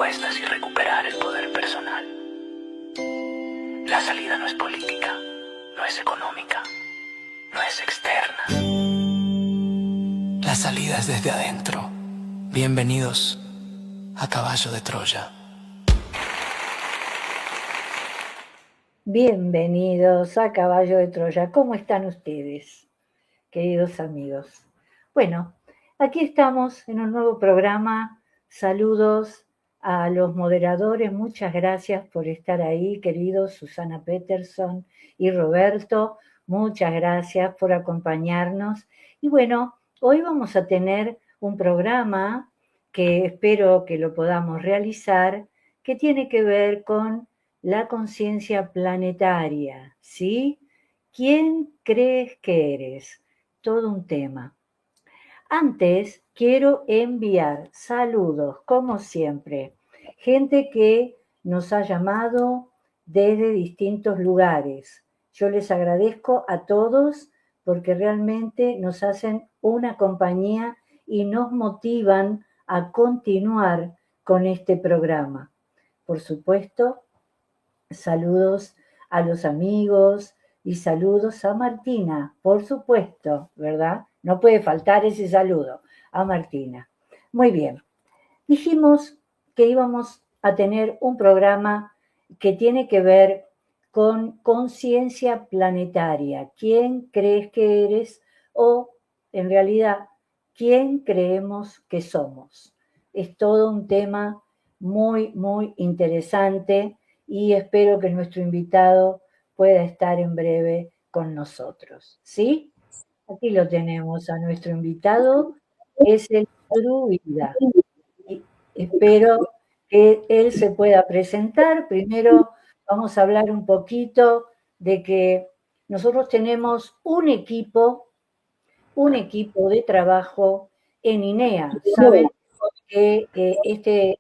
respuestas y recuperar el poder personal. La salida no es política, no es económica, no es externa. La salida es desde adentro. Bienvenidos a Caballo de Troya. Bienvenidos a Caballo de Troya. ¿Cómo están ustedes, queridos amigos? Bueno, aquí estamos en un nuevo programa. Saludos a los moderadores. Muchas gracias por estar ahí, queridos Susana Peterson y Roberto. Muchas gracias por acompañarnos. Y bueno, hoy vamos a tener un programa que espero que lo podamos realizar, que tiene que ver con la conciencia planetaria, ¿sí? ¿Quién crees que eres? Todo un tema. Antes quiero enviar saludos, como siempre, gente que nos ha llamado desde distintos lugares. Yo les agradezco a todos porque realmente nos hacen una compañía y nos motivan a continuar con este programa. Por supuesto, saludos a los amigos y saludos a Martina, por supuesto, ¿verdad? No puede faltar ese saludo a Martina. Muy bien, dijimos que íbamos a tener un programa que tiene que ver con conciencia planetaria. ¿Quién crees que eres? O, en realidad, ¿quién creemos que somos? Es todo un tema muy, muy interesante y espero que nuestro invitado pueda estar en breve con nosotros. ¿Sí? Aquí lo tenemos a nuestro invitado, es el druida. Y espero que él se pueda presentar. Primero vamos a hablar un poquito de que nosotros tenemos un equipo de trabajo en INEA. Saben que este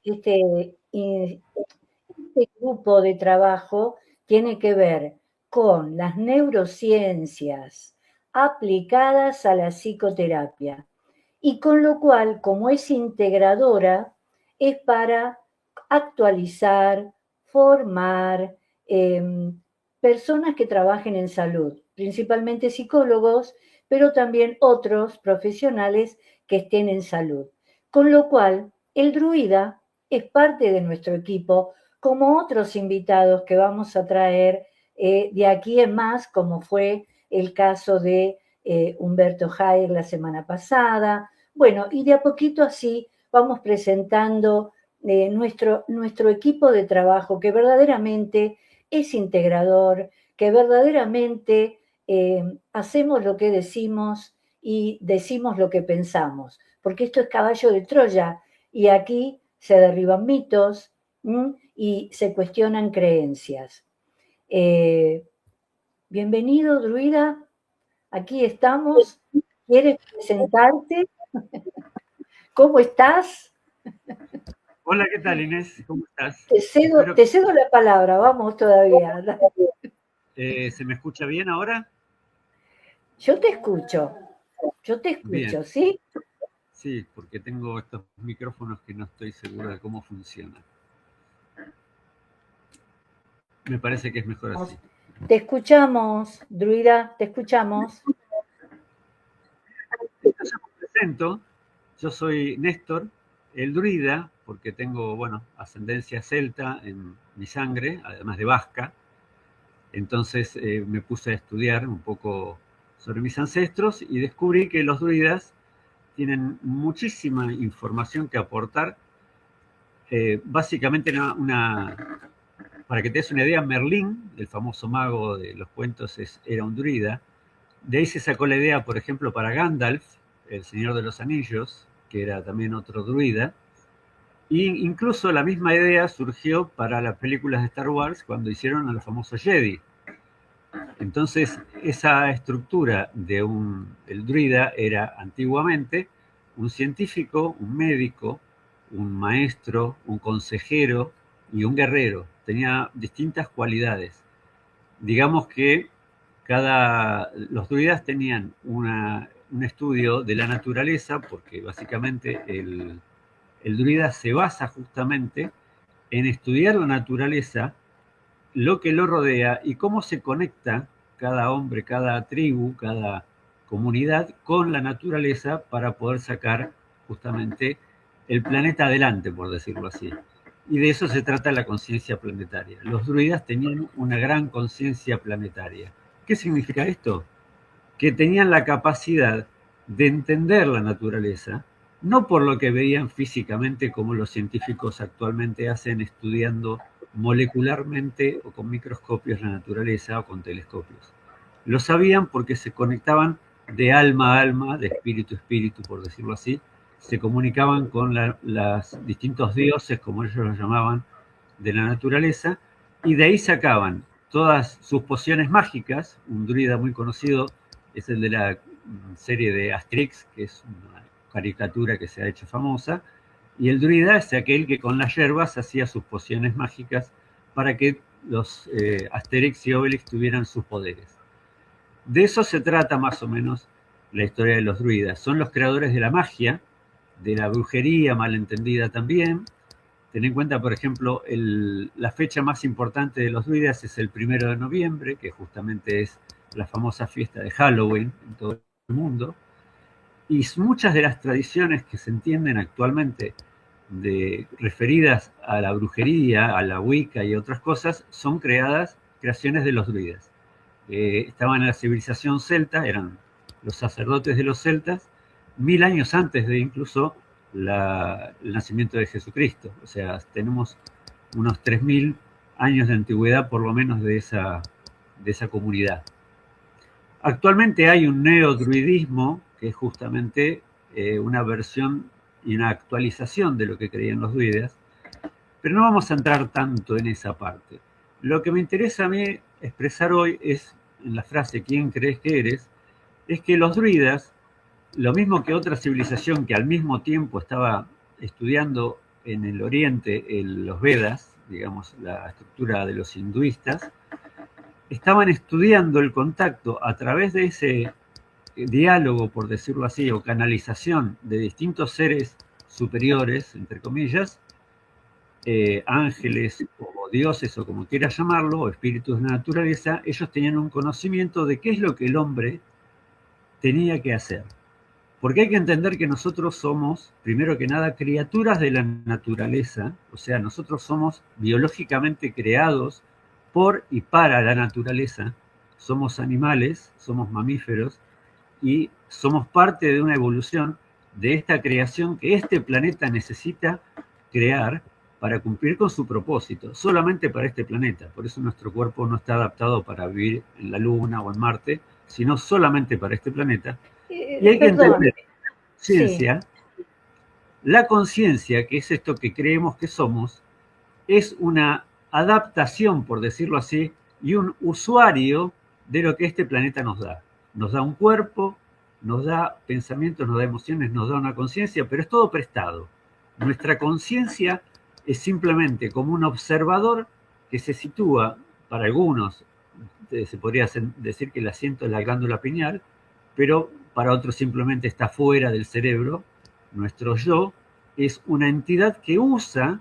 grupo de trabajo tiene que ver con las neurociencias aplicadas a la psicoterapia y con lo cual, como es integradora, es para actualizar, formar personas que trabajen en salud, principalmente psicólogos, pero también otros profesionales que estén en salud. Con lo cual, el druida es parte de nuestro equipo, como otros invitados que vamos a traer de aquí en más, como fue el caso de Humberto Jair la semana pasada. Bueno, y de a poquito así vamos presentando nuestro equipo de trabajo que verdaderamente es integrador, que verdaderamente hacemos lo que decimos y decimos lo que pensamos, porque esto es caballo de Troya y aquí se derriban mitos y se cuestionan creencias. Bienvenido, druida. Aquí estamos. ¿Quieres presentarte? ¿Cómo estás? Hola, ¿qué tal, Inés? ¿Cómo estás? Te cedo la palabra, vamos todavía. ¿Se me escucha bien ahora? Yo te escucho, Bien, ¿sí? sí, porque tengo estos micrófonos que no estoy seguro de cómo funcionan. Me parece que es mejor así. Te escuchamos, druida, te escuchamos. Entonces me presento, yo soy Néstor, el druida, porque tengo, bueno, ascendencia celta en mi sangre, además de vasca. Entonces me puse a estudiar un poco sobre mis ancestros y descubrí que los druidas tienen muchísima información que aportar. Básicamente para que te des una idea, Merlín, el famoso mago de los cuentos, era un druida. De ahí se sacó la idea, por ejemplo, para Gandalf, el Señor de los Anillos, que era también otro druida. E incluso la misma idea surgió para las películas de Star Wars cuando hicieron a los famosos Jedi. Entonces, esa estructura el druida era antiguamente un científico, un médico, un maestro, un consejero y un guerrero. Tenía distintas cualidades. Digamos que los druidas tenían un estudio de la naturaleza, porque básicamente el druida se basa justamente en estudiar la naturaleza, lo que lo rodea y cómo se conecta cada hombre, cada tribu, cada comunidad con la naturaleza para poder sacar justamente el planeta adelante, por decirlo así. Y de eso se trata la conciencia planetaria. Los druidas tenían una gran conciencia planetaria. ¿Qué significa esto? Que tenían la capacidad de entender la naturaleza, no por lo que veían físicamente como los científicos actualmente hacen estudiando molecularmente o con microscopios la naturaleza o con telescopios. Lo sabían porque se conectaban de alma a alma, de espíritu a espíritu, por decirlo así, se comunicaban con los distintos dioses, como ellos los llamaban, de la naturaleza, y de ahí sacaban todas sus pociones mágicas. Un druida muy conocido es el de la serie de Asterix, que es una caricatura que se ha hecho famosa, y el druida es aquel que con las hierbas hacía sus pociones mágicas para que los Asterix y Obelix tuvieran sus poderes. De eso se trata más o menos la historia de los druidas. Son los creadores de la magia, de la brujería malentendida también. Ten en cuenta, por ejemplo, la fecha más importante de los druidas es el 1 de noviembre, que justamente es la famosa fiesta de Halloween en todo el mundo. Y muchas de las tradiciones que se entienden actualmente referidas a la brujería, a la Wicca y otras cosas, son creaciones de los druidas. Estaban en la civilización celta, eran los sacerdotes de los celtas, 1000 años antes de incluso el nacimiento de Jesucristo. O sea, tenemos unos 3000 años de antigüedad por lo menos de esa comunidad. Actualmente hay un neodruidismo, que es justamente una versión y una actualización de lo que creían los druidas, pero no vamos a entrar tanto en esa parte. Lo que me interesa a mí expresar hoy es, en la frase ¿quién crees que eres?, es que los druidas, lo mismo que otra civilización que al mismo tiempo estaba estudiando en el Oriente los Vedas, digamos la estructura de los hinduistas, estaban estudiando el contacto a través de ese diálogo, por decirlo así, o canalización de distintos seres superiores, entre comillas, ángeles o dioses o como quieras llamarlo, o espíritus de la naturaleza. Ellos tenían un conocimiento de qué es lo que el hombre tenía que hacer. Porque hay que entender que nosotros somos, primero que nada, criaturas de la naturaleza, o sea, nosotros somos biológicamente creados por y para la naturaleza, somos animales, somos mamíferos y somos parte de una evolución de esta creación que este planeta necesita crear para cumplir con su propósito, solamente para este planeta. Por eso nuestro cuerpo no está adaptado para vivir en la Luna o en Marte, sino solamente para este planeta. Y hay que entender, ciencia, sí. La conciencia, que es esto que creemos que somos, es una adaptación, por decirlo así, y un usuario de lo que este planeta nos da. Nos da un cuerpo, nos da pensamientos, nos da emociones, nos da una conciencia, pero es todo prestado. Nuestra conciencia es simplemente como un observador que se sitúa, para algunos, se podría decir que el asiento es la glándula pineal, pero para otros simplemente está fuera del cerebro. Nuestro yo es una entidad que usa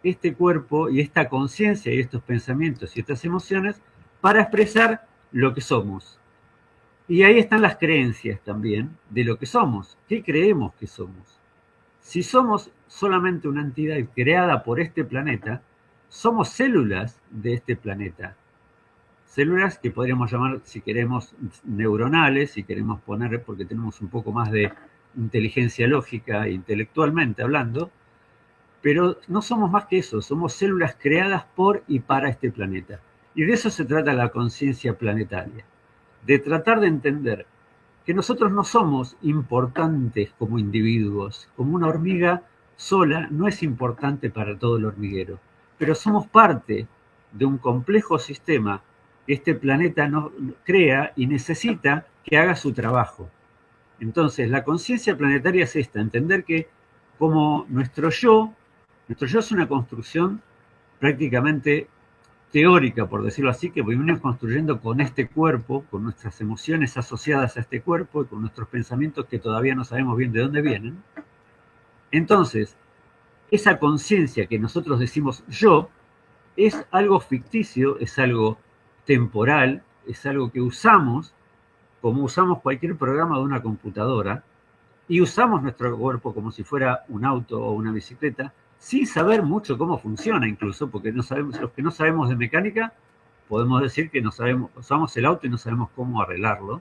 este cuerpo y esta conciencia y estos pensamientos y estas emociones para expresar lo que somos. Y ahí están las creencias también de lo que somos. ¿Qué creemos que somos? Si somos solamente una entidad creada por este planeta, somos células de este planeta. Células que podríamos llamar, si queremos, neuronales, si queremos poner, porque tenemos un poco más de inteligencia lógica e intelectualmente hablando, pero no somos más que eso, somos células creadas por y para este planeta. Y de eso se trata la conciencia planetaria, de tratar de entender que nosotros no somos importantes como individuos, como una hormiga sola no es importante para todo el hormiguero, pero somos parte de un complejo sistema que este planeta nos crea y necesita que haga su trabajo. Entonces, la conciencia planetaria es esta, entender que como nuestro yo es una construcción prácticamente teórica, por decirlo así, que venimos construyendo con este cuerpo, con nuestras emociones asociadas a este cuerpo y con nuestros pensamientos que todavía no sabemos bien de dónde vienen. Entonces, esa conciencia que nosotros decimos yo es algo ficticio, es algo temporal, es algo que usamos como usamos cualquier programa de una computadora y usamos nuestro cuerpo como si fuera un auto o una bicicleta sin saber mucho cómo funciona incluso, porque no sabemos, los que no sabemos de mecánica podemos decir que no sabemos, usamos el auto y no sabemos cómo arreglarlo.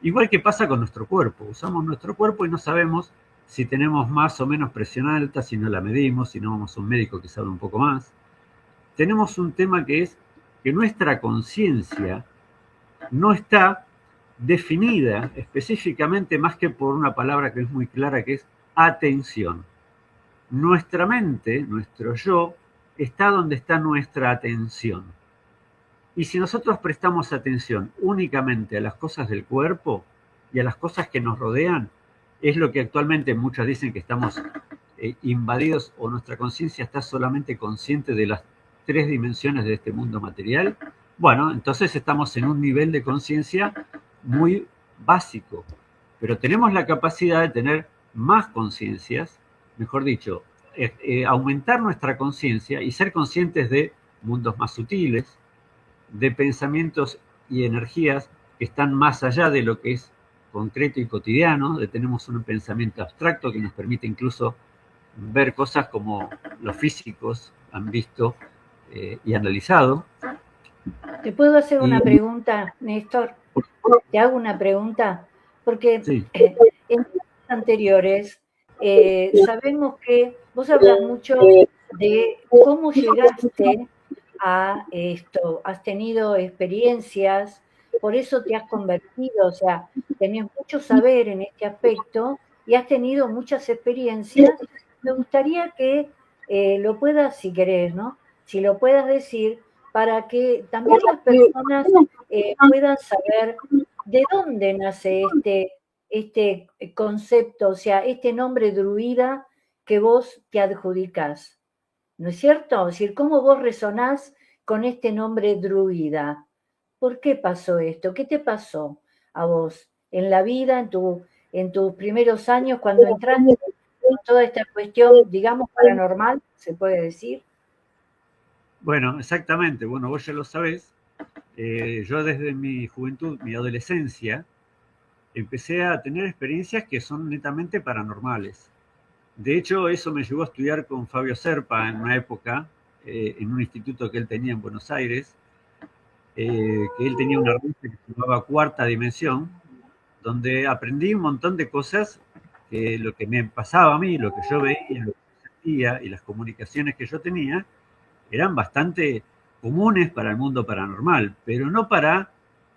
Igual que pasa con nuestro cuerpo, usamos nuestro cuerpo y no sabemos si tenemos más o menos presión alta, si no la medimos, si no vamos a un médico que sabe un poco más. Tenemos un tema que es que nuestra conciencia no está definida específicamente más que por una palabra que es muy clara, que es atención. Nuestra mente, nuestro yo, está donde está nuestra atención. Y si nosotros prestamos atención únicamente a las cosas del cuerpo y a las cosas que nos rodean, es lo que actualmente muchos dicen que estamos invadidos o nuestra conciencia está solamente consciente de las 3 dimensiones de este mundo material. Bueno, entonces estamos en un nivel de conciencia muy básico, pero tenemos la capacidad de tener más conciencias, mejor dicho, aumentar nuestra conciencia y ser conscientes de mundos más sutiles, de pensamientos y energías que están más allá de lo que es concreto y cotidiano, tenemos un pensamiento abstracto que nos permite incluso ver cosas como los físicos han visto y analizado. ¿Te puedo hacer una pregunta, Néstor? Te hago una pregunta, porque sí. En días anteriores sabemos que vos hablas mucho de cómo llegaste a esto, has tenido experiencias, por eso te has convertido, o sea, tenés mucho saber en este aspecto y has tenido muchas experiencias. Me gustaría que lo puedas, si querés, ¿no? Si lo puedas decir, para que también las personas puedan saber de dónde nace este concepto, o sea, este nombre druida que vos te adjudicás. ¿No es cierto? Es decir, ¿cómo vos resonás con este nombre druida? ¿Por qué pasó esto? ¿Qué te pasó a vos en la vida, en tus primeros años, cuando entraste en toda esta cuestión, digamos, paranormal, se puede decir? Bueno, exactamente. Bueno, vos ya lo sabés. Yo desde mi juventud, mi adolescencia, empecé a tener experiencias que son netamente paranormales. De hecho, eso me llevó a estudiar con Fabio Serpa en una época, en un instituto que él tenía en Buenos Aires, que él tenía una revista que se llamaba Cuarta Dimensión, donde aprendí un montón de cosas, que lo que me pasaba a mí, lo que yo veía, lo que yo sentía y las comunicaciones que yo tenía, eran bastante comunes para el mundo paranormal, pero no para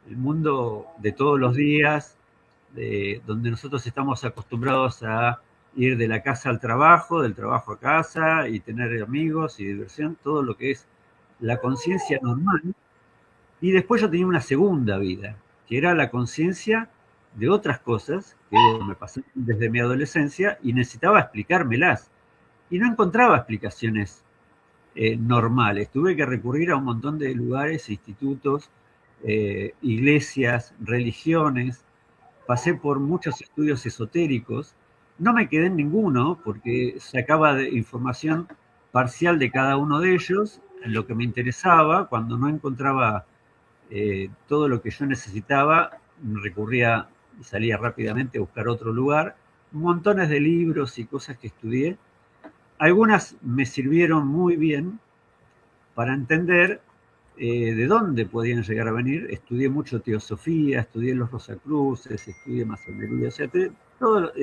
el mundo de todos los días, donde nosotros estamos acostumbrados a ir de la casa al trabajo, del trabajo a casa y tener amigos y diversión, todo lo que es la conciencia normal. Y después yo tenía una segunda vida, que era la conciencia de otras cosas que me pasaron desde mi adolescencia y necesitaba explicármelas. Y no encontraba explicaciones normales. Tuve que recurrir a un montón de lugares, institutos, iglesias, religiones. Pasé por muchos estudios esotéricos. No me quedé en ninguno porque sacaba información parcial de cada uno de ellos, en lo que me interesaba. Cuando no encontraba todo lo que yo necesitaba, recurría y salía rápidamente a buscar otro lugar. Montones de libros y cosas que estudié. Algunas me sirvieron muy bien para entender de dónde podían llegar a venir. Estudié mucho teosofía, estudié los Rosacruces, estudié masonería, o sea, todo,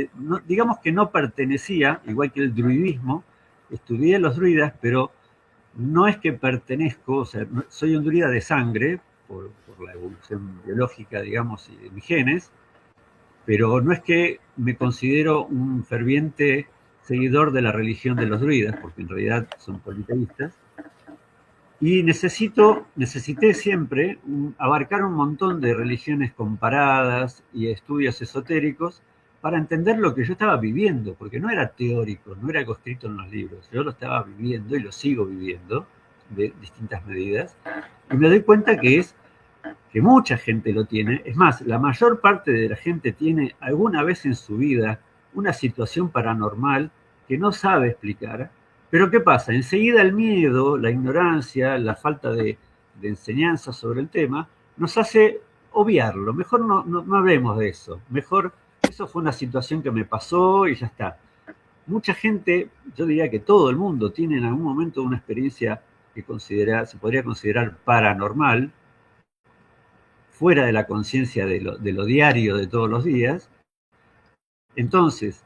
digamos que no pertenecía, igual que el druidismo, estudié los druidas, pero no es que pertenezco, o sea, soy un druida de sangre, por la evolución biológica, digamos, y de mis genes, pero no es que me considero un ferviente seguidor de la religión de los druidas, porque en realidad son politeístas, y necesité siempre abarcar un montón de religiones comparadas y estudios esotéricos para entender lo que yo estaba viviendo, porque no era teórico, no era algo escrito en los libros, yo lo estaba viviendo y lo sigo viviendo de distintas medidas, y me doy cuenta que mucha gente lo tiene. Es más, la mayor parte de la gente tiene alguna vez en su vida una situación paranormal que no sabe explicar Pero ¿qué pasa? Enseguida el miedo, la ignorancia, la falta de enseñanza sobre el tema, nos hace obviarlo. Mejor no hablemos de eso. Mejor, eso fue una situación que me pasó y ya está. Mucha gente, yo diría que todo el mundo, tiene en algún momento una experiencia que se podría considerar paranormal, fuera de la conciencia de lo diario de todos los días. Entonces,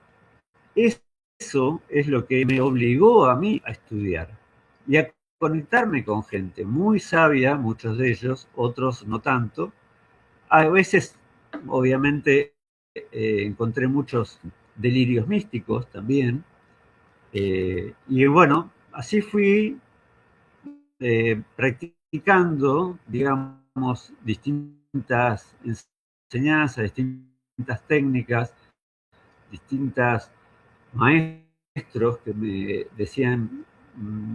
eso es lo que me obligó a mí a estudiar y a conectarme con gente muy sabia, muchos de ellos, otros no tanto. A veces, obviamente, encontré muchos delirios místicos también. Y bueno, así fui practicando, digamos, distintas enseñanzas, distintas técnicas, distintas maestros que me decían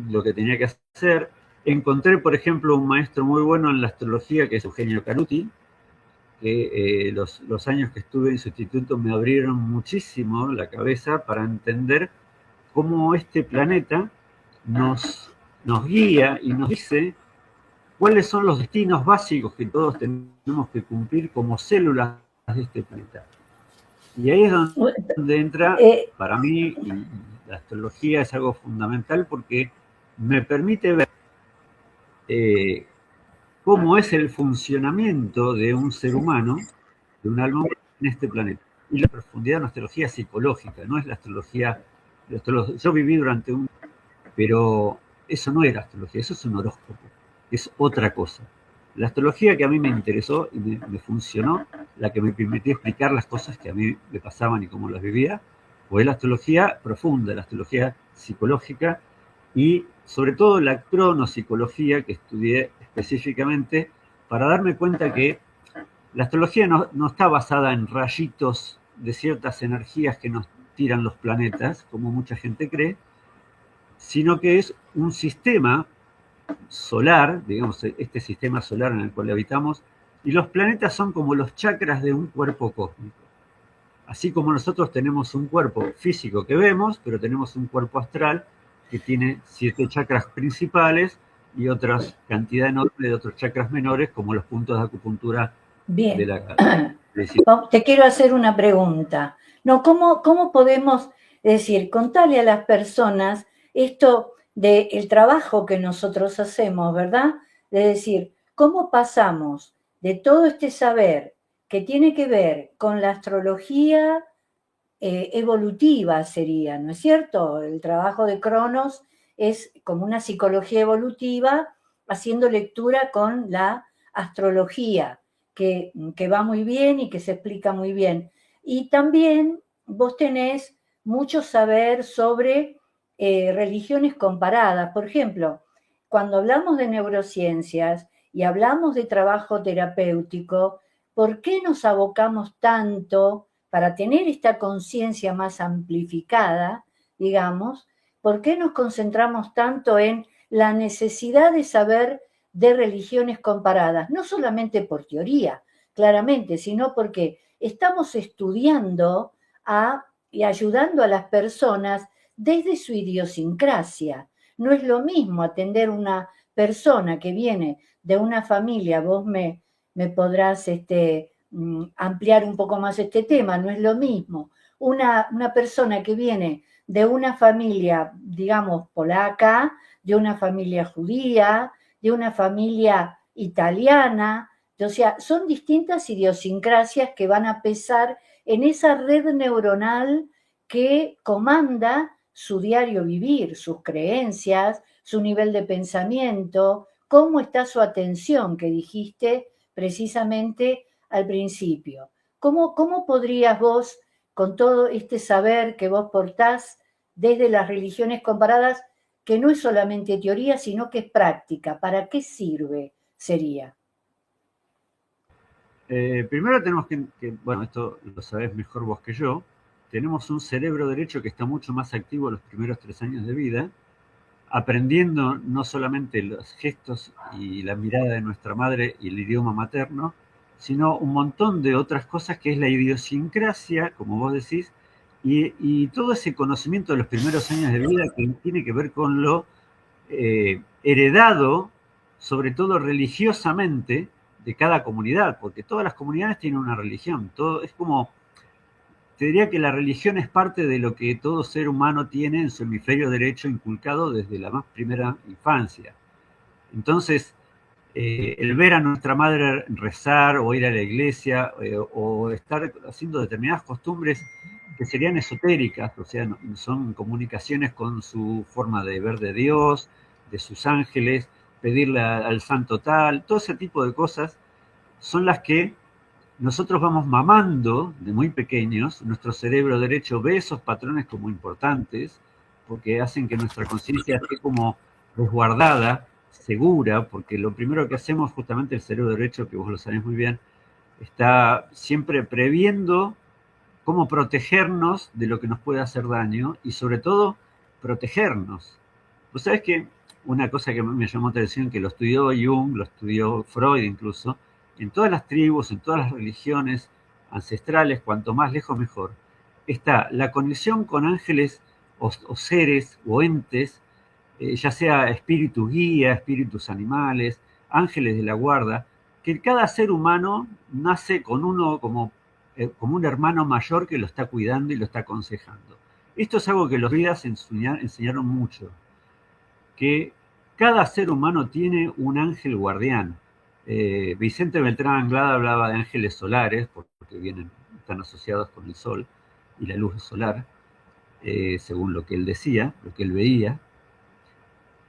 lo que tenía que hacer. Encontré, por ejemplo, un maestro muy bueno en la astrología, que es Eugenio Caruti, que los años que estuve en su instituto me abrieron muchísimo la cabeza para entender cómo este planeta nos guía y nos dice cuáles son los destinos básicos que todos tenemos que cumplir como células de este planeta. Y ahí es donde entra, para mí, la astrología es algo fundamental porque me permite ver cómo es el funcionamiento de un ser humano, de un alma en este planeta. Y la profundidad de una astrología psicológica, no es la astrología. Yo viví durante pero eso no era astrología, eso es un horóscopo, es otra cosa. La astrología que a mí me interesó y me funcionó, la que me permitió explicar las cosas que a mí me pasaban y cómo las vivía, fue la astrología profunda, la astrología psicológica y sobre todo la cronopsicología que estudié específicamente para darme cuenta que la astrología no está basada en rayitos de ciertas energías que nos tiran los planetas, como mucha gente cree, sino que es un sistema solar, digamos, este sistema solar en el cual habitamos, y los planetas son como los chakras de un cuerpo cósmico. Así como nosotros tenemos un cuerpo físico que vemos, pero tenemos un cuerpo astral que tiene 7 chakras principales y otra cantidad enorme de otros chakras menores, como los puntos de acupuntura de la cara. Te quiero hacer una pregunta. No, ¿cómo podemos decir, contarle a las personas esto del trabajo que nosotros hacemos, ¿verdad? De decir, ¿cómo pasamos de todo este saber que tiene que ver con la astrología evolutiva sería, ¿no es cierto? El trabajo de Cronos es como una psicología evolutiva haciendo lectura con la astrología, que va muy bien y que se explica muy bien. Y también vos tenés mucho saber sobre religiones comparadas. Por ejemplo, cuando hablamos de neurociencias y hablamos de trabajo terapéutico, ¿por qué nos abocamos tanto para tener esta conciencia más amplificada, digamos? ¿Por qué nos concentramos tanto en la necesidad de saber de religiones comparadas? No solamente por teoría, claramente, sino porque estamos estudiando y ayudando a las personas desde su idiosincrasia. No es lo mismo atender una persona que viene de una familia, vos me podrás ampliar un poco más este tema, no es lo mismo una persona que viene de una familia, digamos, polaca, de una familia judía, de una familia italiana, o sea, son distintas idiosincrasias que van a pesar en esa red neuronal que comanda su diario vivir, sus creencias, su nivel de pensamiento, cómo está su atención, que dijiste precisamente al principio. ¿Cómo podrías vos, con todo este saber que vos portás desde las religiones comparadas, que no es solamente teoría, sino que es práctica, ¿para qué sirve? Sería. Primero tenemos bueno, esto lo sabés mejor vos que yo, tenemos un cerebro derecho que está mucho más activo los primeros 3 años de vida, aprendiendo no solamente los gestos y la mirada de nuestra madre y el idioma materno, sino un montón de otras cosas que es la idiosincrasia, como vos decís, y todo ese conocimiento de los primeros años de vida que tiene que ver con lo heredado, sobre todo religiosamente, de cada comunidad, porque todas las comunidades tienen una religión. Todo es como, te diría que la religión es parte de lo que todo ser humano tiene en su hemisferio derecho inculcado desde la más primera infancia. Entonces, el ver a nuestra madre rezar o ir a la iglesia o estar haciendo determinadas costumbres que serían esotéricas, o sea, son comunicaciones con su forma de ver de Dios, de sus ángeles, pedirle al santo tal, todo ese tipo de cosas son las que nosotros vamos mamando de muy pequeños. Nuestro cerebro derecho ve esos patrones como importantes porque hacen que nuestra conciencia esté como resguardada, segura, porque lo primero que hacemos, justamente el cerebro derecho, que vos lo sabés muy bien, está siempre previendo cómo protegernos de lo que nos puede hacer daño y sobre todo protegernos. Vos sabés que una cosa que me llamó la atención, que lo estudió Jung, lo estudió Freud incluso, en todas las tribus, en todas las religiones ancestrales, cuanto más lejos mejor, está la conexión con ángeles o seres o entes, ya sea espíritus guía, espíritus animales, ángeles de la guarda, que cada ser humano nace con uno como un hermano mayor que lo está cuidando y lo está aconsejando. Esto es algo que los Vedas enseñaron mucho, que cada ser humano tiene un ángel guardián. Vicente Beltrán Anglada hablaba de ángeles solares, porque están asociados con el sol y la luz solar, según lo que él decía, lo que él veía.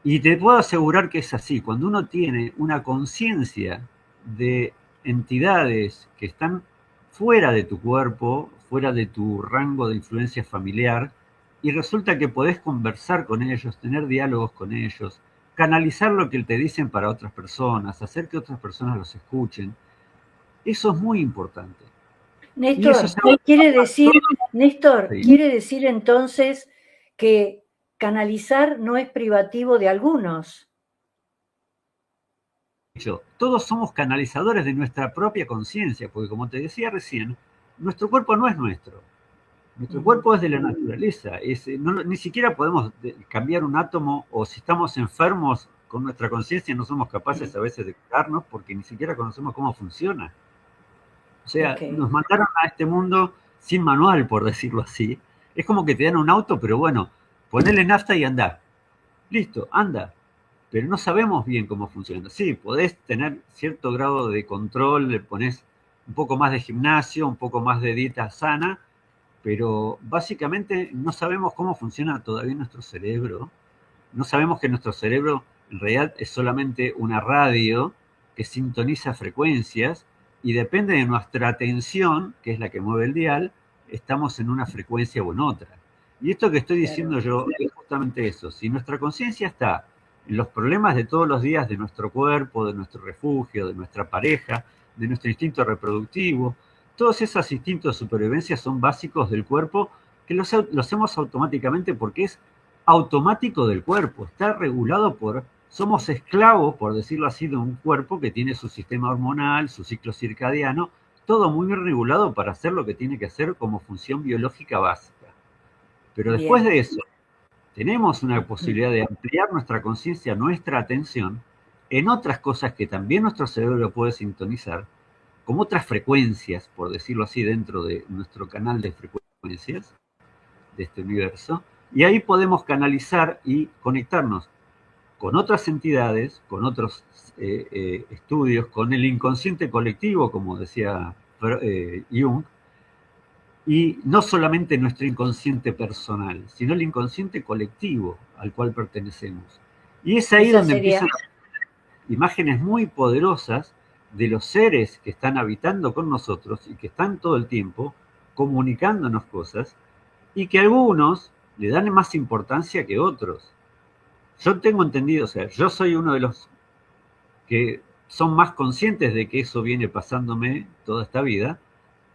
Y te puedo asegurar que es así. Cuando uno tiene una conciencia de entidades que están fuera de tu cuerpo, fuera de tu rango de influencia familiar, y resulta que podés conversar con ellos, tener diálogos con ellos, canalizar lo que te dicen para otras personas, hacer que otras personas los escuchen, eso es muy importante. Néstor, quiere decir entonces que canalizar no es privativo de algunos. Todos somos canalizadores de nuestra propia conciencia, porque como te decía recién, nuestro cuerpo no es nuestro. Nuestro cuerpo es de la naturaleza. Ni siquiera podemos cambiar un átomo, o si estamos enfermos con nuestra conciencia no somos capaces a veces de curarnos porque ni siquiera conocemos cómo funciona. O sea, nos mandaron a este mundo sin manual, por decirlo así. Es como que te dan un auto, pero bueno, ponele nafta y andá. Listo, anda. Pero no sabemos bien cómo funciona. Sí, podés tener cierto grado de control, le ponés un poco más de gimnasio, un poco más de dieta sana, pero básicamente no sabemos cómo funciona todavía nuestro cerebro. No sabemos que nuestro cerebro en realidad es solamente una radio que sintoniza frecuencias y depende de nuestra atención, que es la que mueve el dial, estamos en una frecuencia o en otra. Y esto que estoy diciendo yo es justamente eso. Si nuestra conciencia está en los problemas de todos los días de nuestro cuerpo, de nuestro refugio, de nuestra pareja, de nuestro instinto reproductivo, todos esos instintos de supervivencia son básicos del cuerpo que los hacemos automáticamente porque es automático del cuerpo, está regulado somos esclavos, por decirlo así, de un cuerpo que tiene su sistema hormonal, su ciclo circadiano, todo muy bien regulado para hacer lo que tiene que hacer como función biológica básica. Pero después de eso, tenemos una posibilidad de ampliar nuestra conciencia, nuestra atención, en otras cosas que también nuestro cerebro puede sintonizar, como otras frecuencias, por decirlo así, dentro de nuestro canal de frecuencias de este universo, y ahí podemos canalizar y conectarnos con otras entidades, con otros estudios, con el inconsciente colectivo, como decía Jung, y no solamente nuestro inconsciente personal, sino el inconsciente colectivo al cual pertenecemos. Y es ahí donde empiezan imágenes muy poderosas de los seres que están habitando con nosotros y que están todo el tiempo comunicándonos cosas y que algunos le dan más importancia que otros. Yo tengo entendido, o sea, yo soy uno de los que son más conscientes de que eso viene pasándome toda esta vida,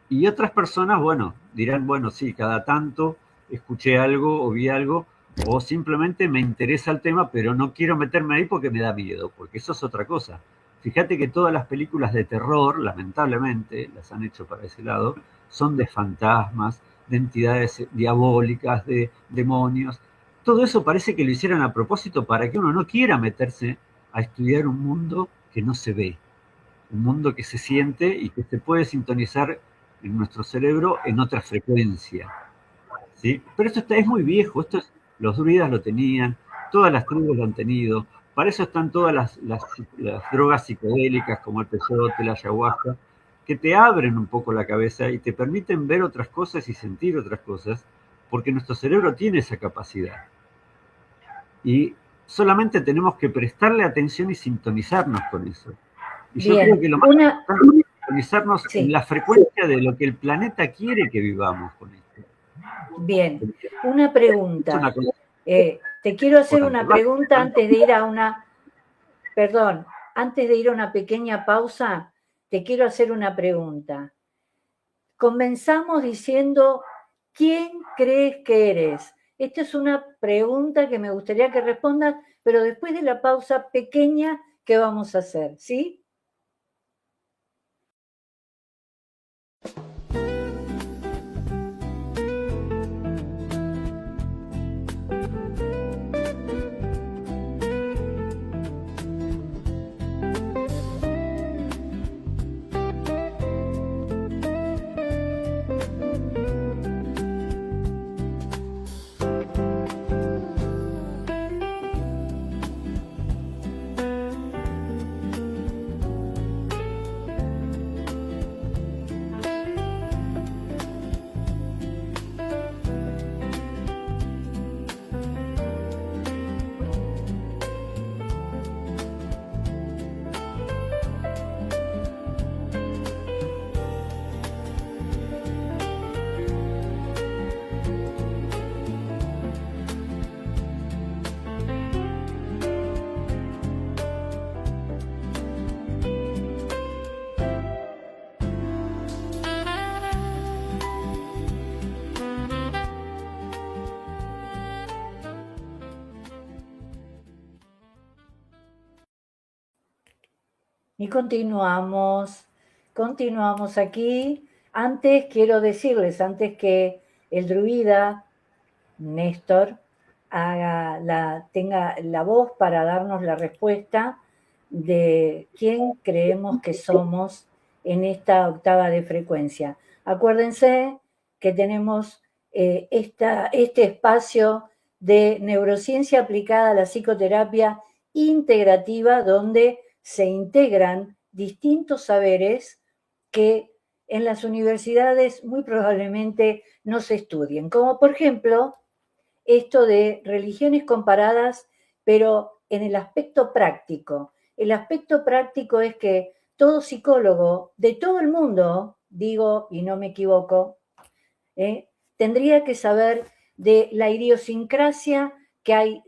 y otras personas, bueno, dirán, bueno, sí, cada tanto escuché algo o vi algo, o simplemente me interesa el tema, pero no quiero meterme ahí porque me da miedo, porque eso es otra cosa. Fíjate que todas las películas de terror, lamentablemente, las han hecho para ese lado, son de fantasmas, de entidades diabólicas, de demonios. Todo eso parece que lo hicieran a propósito para que uno no quiera meterse a estudiar un mundo que no se ve, un mundo que se siente y que se puede sintonizar en nuestro cerebro en otra frecuencia, ¿sí? Pero esto es muy viejo, los druidas lo tenían, todas las tribus lo han tenido, para eso están todas las drogas psicodélicas como el peyote, la ayahuasca, que te abren un poco la cabeza y te permiten ver otras cosas y sentir otras cosas, porque nuestro cerebro tiene esa capacidad. Y solamente tenemos que prestarle atención y sintonizarnos con eso. Y yo creo que lo más importante es sintonizarnos en la frecuencia de lo que el planeta quiere que vivamos con esto. Bien, una pregunta. Te quiero hacer una pregunta antes de ir a una... Perdón, antes de ir a una pequeña pausa, te quiero hacer una pregunta. Comenzamos diciendo, ¿quién crees que eres? Esta es una pregunta que me gustaría que respondas, pero después de la pausa pequeña que vamos a hacer, ¿sí? Y continuamos aquí. Antes quiero decirles, antes que el druida Néstor tenga la voz para darnos la respuesta de quién creemos que somos en esta octava de frecuencia. Acuérdense que tenemos este espacio de neurociencia aplicada a la psicoterapia integrativa, donde se integran distintos saberes que en las universidades muy probablemente no se estudien, como por ejemplo esto de religiones comparadas, pero en el aspecto práctico. El aspecto práctico es que todo psicólogo de todo el mundo, digo y no me equivoco, tendría que saber de la idiosincrasia que hay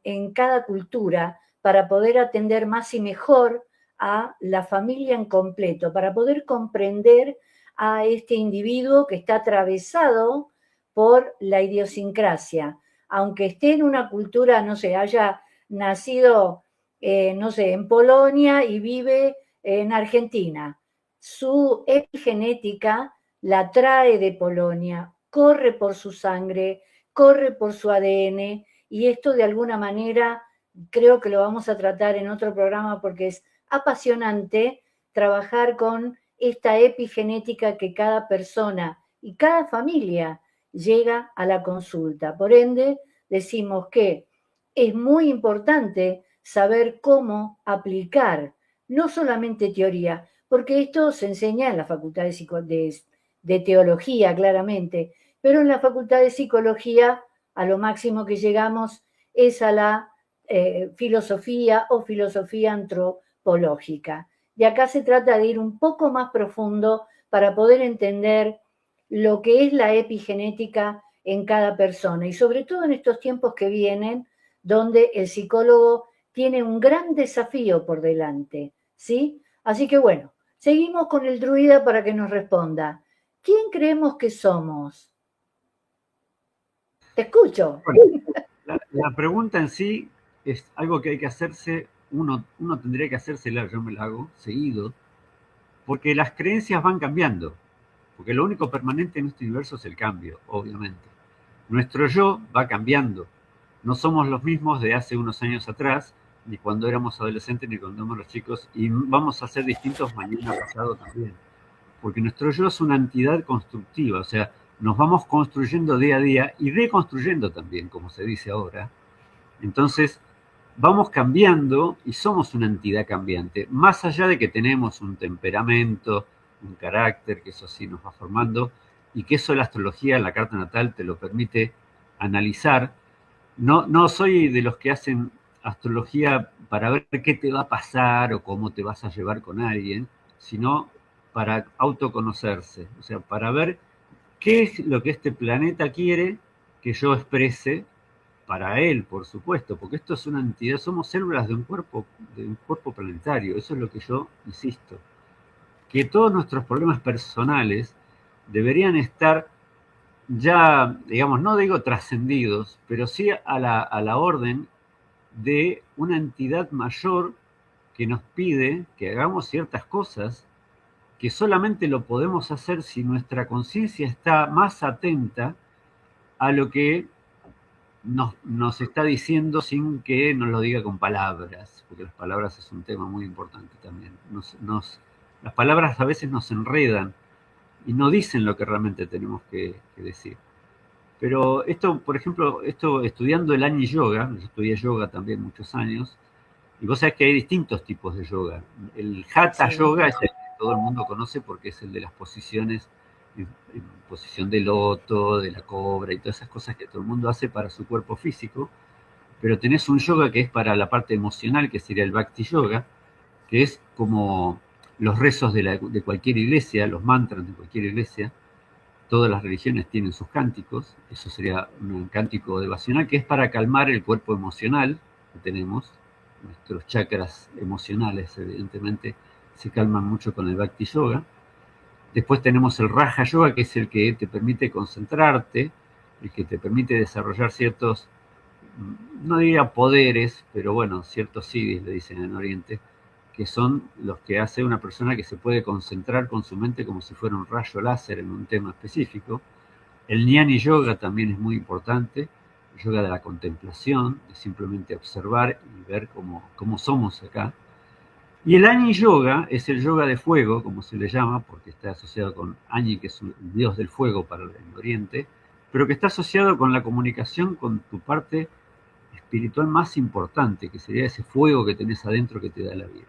en cada cultura para poder atender más y mejor a la familia en completo, para poder comprender a este individuo que está atravesado por la idiosincrasia, aunque esté en una cultura, no sé, haya nacido, no sé, en Polonia y vive en Argentina. Su epigenética la trae de Polonia, corre por su sangre, corre por su ADN, y esto de alguna manera creo que lo vamos a tratar en otro programa porque es apasionante trabajar con esta epigenética que cada persona y cada familia llega a la consulta. Por ende, decimos que es muy importante saber cómo aplicar, no solamente teoría, porque esto se enseña en la Facultad de Teología, claramente, pero en la Facultad de Psicología a lo máximo que llegamos es a la filosofía o filosofía antropológica. Y acá se trata de ir un poco más profundo para poder entender lo que es la epigenética en cada persona, y sobre todo en estos tiempos que vienen, donde el psicólogo tiene un gran desafío por delante, ¿sí? Así que bueno, seguimos con el druida para que nos responda. ¿Quién creemos que somos? Te escucho. Bueno, la pregunta en sí es algo que hay que hacerse, uno tendría que hacérsela, yo me la hago seguido, porque las creencias van cambiando. porque lo único permanente en este universo es el cambio, obviamente. Nuestro yo va cambiando. No somos los mismos de hace unos años atrás, ni cuando éramos adolescentes, ni cuando éramos chicos, y vamos a ser distintos mañana pasado también. Porque nuestro yo es una entidad constructiva, o sea, nos vamos construyendo día a día y deconstruyendo también, como se dice ahora. Entonces, vamos cambiando y somos una entidad cambiante, más allá de que tenemos un temperamento, un carácter, que eso sí nos va formando, y que eso la astrología, la carta natal, te lo permite analizar. No soy de los que hacen astrología para ver qué te va a pasar o cómo te vas a llevar con alguien, sino para autoconocerse, o sea, para ver qué es lo que este planeta quiere que yo exprese para él, por supuesto, porque esto es una entidad, somos células de un cuerpo planetario, eso es lo que yo insisto, que todos nuestros problemas personales deberían estar ya, digamos, no digo trascendidos, pero sí a la orden de una entidad mayor que nos pide que hagamos ciertas cosas que solamente lo podemos hacer si nuestra conciencia está más atenta a lo que nos está diciendo sin que nos lo diga con palabras, porque las palabras es un tema muy importante también. Las palabras a veces nos enredan y no dicen lo que realmente tenemos que decir. Pero esto, por ejemplo, estudiando el Añi Yoga, yo estudié yoga también muchos años, y vos sabés que hay distintos tipos de yoga. El Hatha Yoga es el que todo el mundo conoce porque es el de las posiciones, en posición de loto, de la cobra y todas esas cosas que todo el mundo hace para su cuerpo físico. Pero tenés un yoga que es para la parte emocional, que sería el Bhakti Yoga, que es como los rezos de cualquier iglesia, los mantras de cualquier iglesia. Todas las religiones tienen sus cánticos, eso sería un cántico devocional, que es para calmar el cuerpo emocional que tenemos. Nuestros chakras emocionales, evidentemente, se calman mucho con el Bhakti Yoga. Después tenemos el Raja Yoga, que es el que te permite concentrarte, el que te permite desarrollar ciertos, no diría poderes, pero bueno, ciertos siddhis, le dicen en Oriente, que son los que hace una persona que se puede concentrar con su mente como si fuera un rayo láser en un tema específico. El Jnana Yoga también es muy importante, el yoga de la contemplación, de simplemente observar y ver cómo somos acá. Y el Agni Yoga es el yoga de fuego, como se le llama, porque está asociado con Agni, que es el dios del fuego para el Oriente, pero que está asociado con la comunicación con tu parte espiritual más importante, que sería ese fuego que tenés adentro que te da la vida.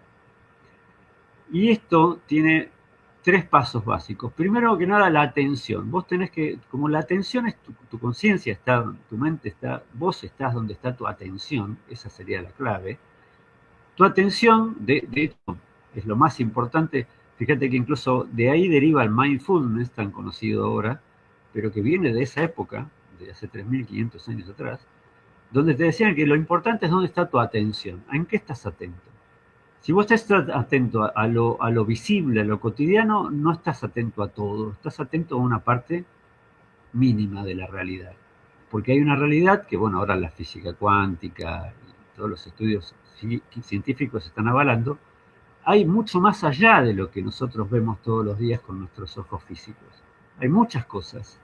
Y esto tiene 3 pasos básicos. Primero que nada, la atención. Vos tenés que, como la atención es tu conciencia está, tu mente está, vos estás donde está tu atención, esa sería la clave. Tu atención, de hecho, es lo más importante. Fíjate que incluso de ahí deriva el mindfulness, tan conocido ahora, pero que viene de esa época, de hace 3.500 años atrás, donde te decían que lo importante es dónde está tu atención, en qué estás atento. Si vos estás atento a lo visible, a lo cotidiano, no estás atento a todo, estás atento a una parte mínima de la realidad. Porque hay una realidad que, bueno, ahora la física cuántica y todos los estudios científicos están avalando, hay mucho más allá de lo que nosotros vemos todos los días con nuestros ojos físicos. Hay muchas cosas,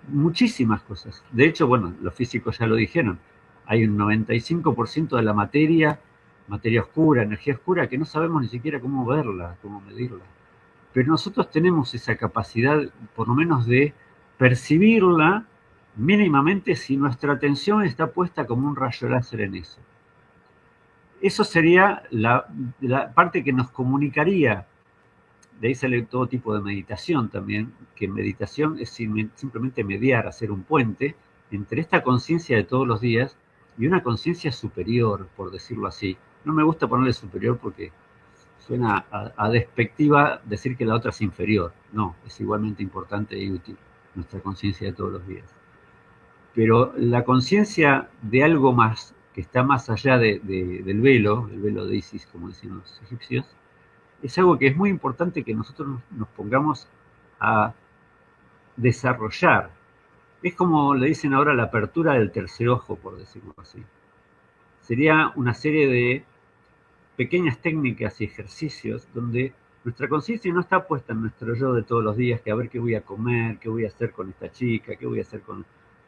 muchísimas cosas. De hecho, bueno, los físicos ya lo dijeron, hay un 95% de la materia oscura, energía oscura, que no sabemos ni siquiera cómo verla, cómo medirla. Pero nosotros tenemos esa capacidad, por lo menos, de percibirla mínimamente si nuestra atención está puesta como un rayo láser en eso. Eso sería la parte que nos comunicaría. De ahí sale todo tipo de meditación también, que meditación es simplemente mediar, hacer un puente entre esta conciencia de todos los días y una conciencia superior, por decirlo así. No me gusta ponerle superior porque suena a despectiva decir que la otra es inferior. No, es igualmente importante y útil nuestra conciencia de todos los días. Pero la conciencia de algo más, que está más allá del velo, el velo de Isis, como decían los egipcios, es algo que es muy importante que nosotros nos pongamos a desarrollar. Es como le dicen ahora la apertura del tercer ojo, por decirlo así. Sería una serie de pequeñas técnicas y ejercicios donde Nuestra conciencia no está puesta en nuestro yo de todos los días, que a ver qué voy a comer, qué voy a hacer con esta chica, qué voy a hacer con